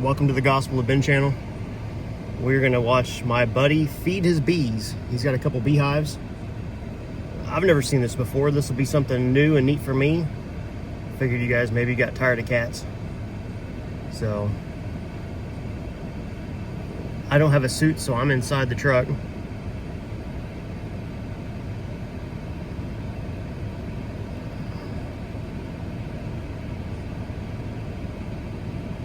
Welcome to the Gospel of Ben channel. We're going to watch my buddy feed his bees. He's got a couple beehives. I've never seen this before. This will be something new and neat for me. Figured you guys maybe got tired of cats. So, I don't have a suit, so I'm inside the truck.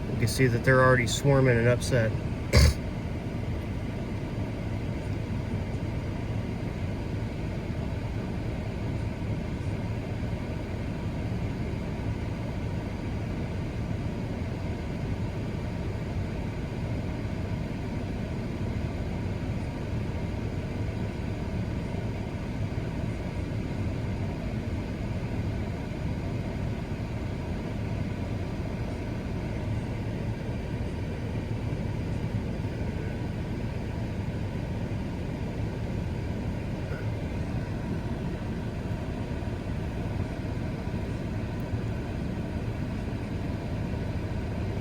You can see that they're already swarming and upset.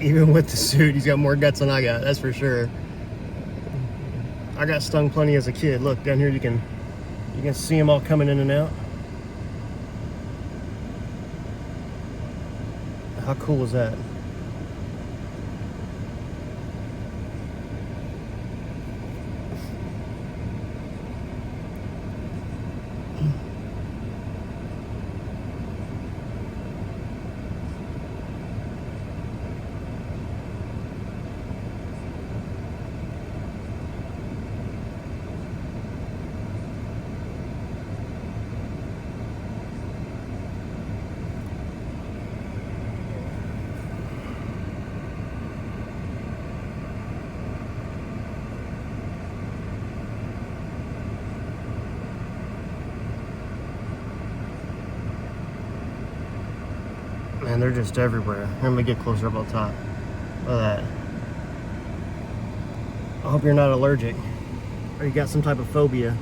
Even with the suit, he's got more guts than I got, that's for sure. I got stung plenty as a kid. Look, down here you can see them all coming in and out. How cool is that? Man, they're just everywhere. Let me get closer up on top. Look at that. I hope you're not allergic or you got some type of phobia.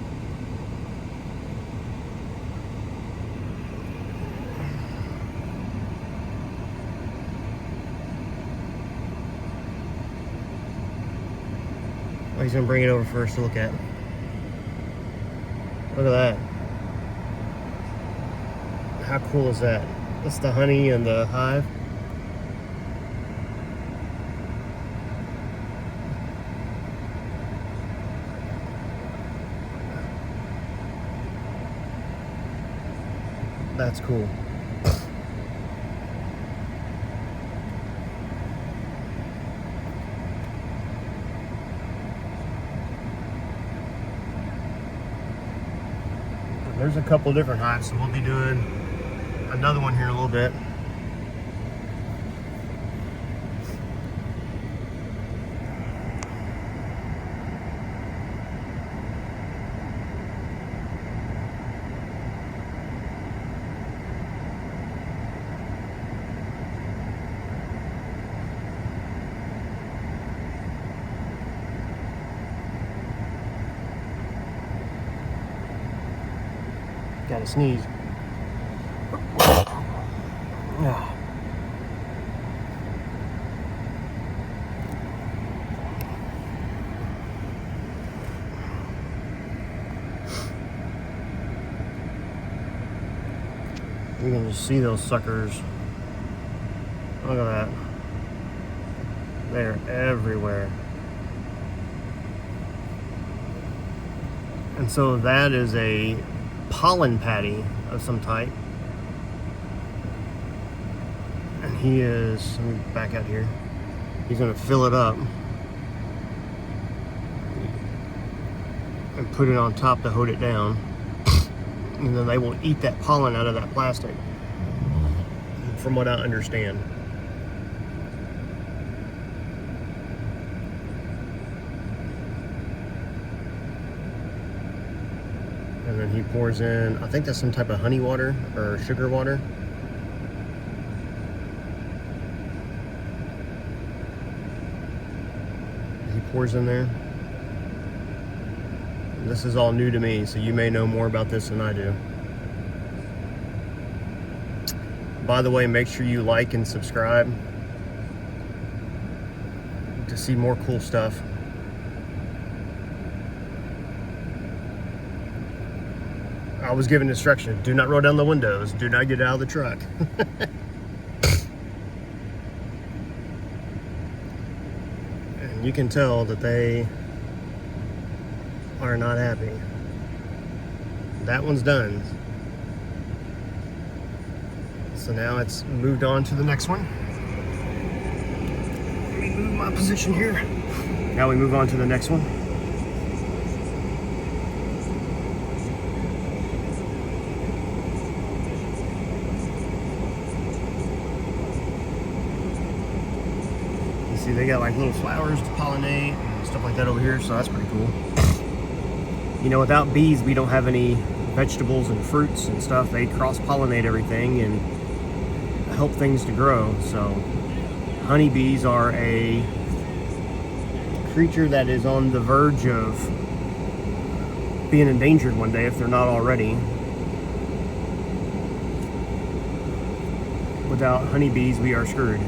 Oh, he's gonna bring it over for us to look at. Look at that. How cool is that? That's the honey and the hive. That's cool. There's a couple different hives, so we'll be doing another one here in a little bit. Gotta sneeze. Yeah. You can just see those suckers. Look at that. They're everywhere. And so that is a pollen patty of some type. And he is, let me back out here. He's gonna fill it up and put it on top to hold it down. And then they will eat that pollen out of that plastic, from what I understand. And then he pours in, I think that's some type of honey water or sugar water. He pours in there. This is all new to me, so you may know more about this than I do. By the way, make sure you like and subscribe. to see more cool stuff. I was given instruction, do not roll down the windows, do not get out of the truck. And you can tell that they are not happy. That one's done. So now it's moved on to the next one. Let me move my position here. Now we move on to the next one. You see they got like little flowers to pollinate and stuff like that over here, so that's pretty cool. You know, without bees, we don't have any vegetables and fruits and stuff. They cross-pollinate everything and help things to grow. So honeybees are a creature that is on the verge of being endangered one day if they're not already. Without honeybees, we are screwed.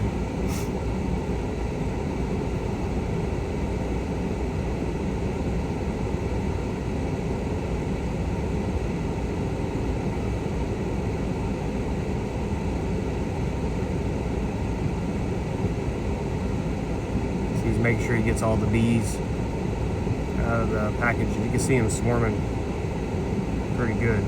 Make sure he gets all the bees out of the package. You can see them swarming pretty good.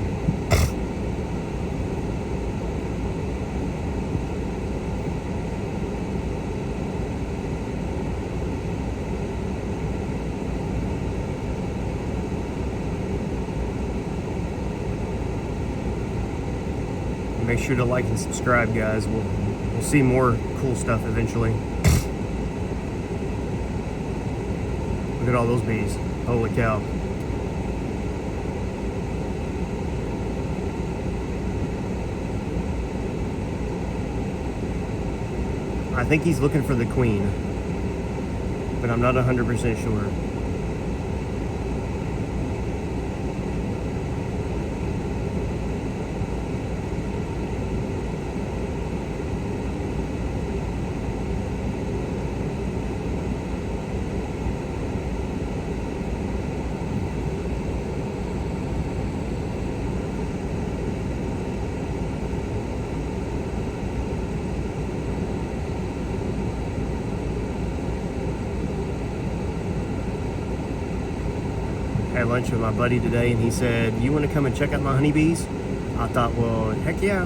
Make sure to like and subscribe, guys. We'll see more cool stuff eventually. Look at all those bees. Holy cow. I think he's looking for the queen, but I'm not 100% sure. I had lunch with my buddy today and he said, you want to come and check out my honeybees? I thought, well, heck yeah.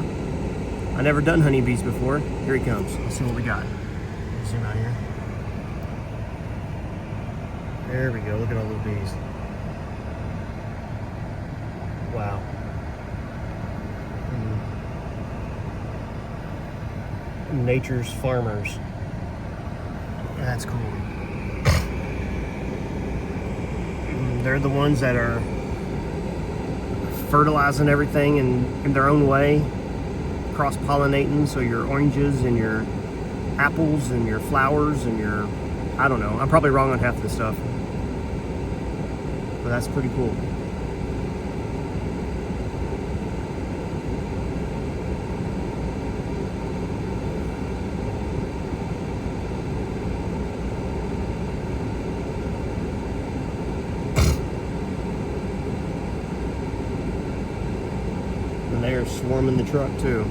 I never done honeybees before. Here he comes. Let's see what we got. Zoom out here. There we go. Look at all those bees. Wow. Nature's farmers. That's cool. They're the ones that are fertilizing everything in their own way, cross-pollinating, so your oranges and your apples and your flowers and your, I don't know, I'm probably wrong on half of this stuff, but that's pretty cool. And they are swarming the truck too.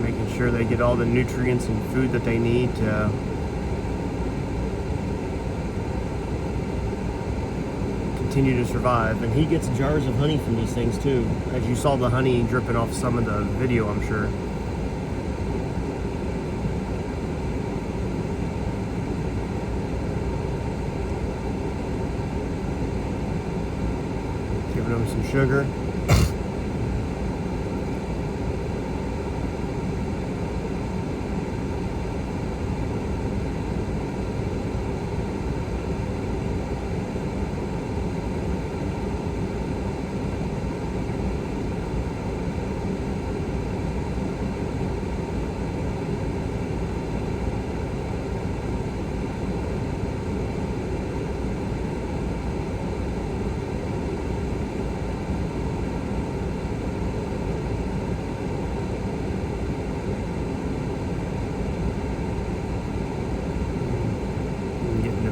Making sure they get all the nutrients and food that they need to continue to survive. And he gets jars of honey from these things too, as you saw the honey dripping off some of the video, I'm sure. Giving them some sugar.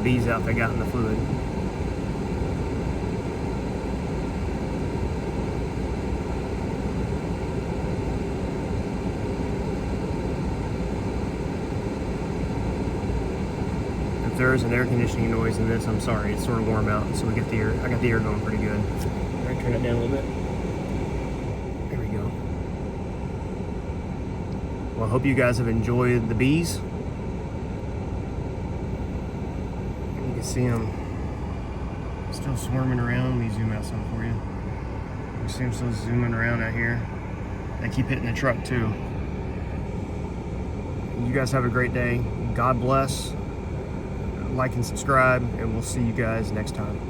bees out they got in the fluid. If there is an air conditioning noise in this, I'm sorry. It's sort of warm out, so we get the air. I got the air going pretty good. All right, turn it down a little bit. There we go. Well, I hope you guys have enjoyed the bees. You can see them still swarming around. Let me zoom out some for you. You see them still zooming around out here. They keep hitting the truck too. You guys have a great day. God bless. Like and subscribe, and we'll see you guys next time.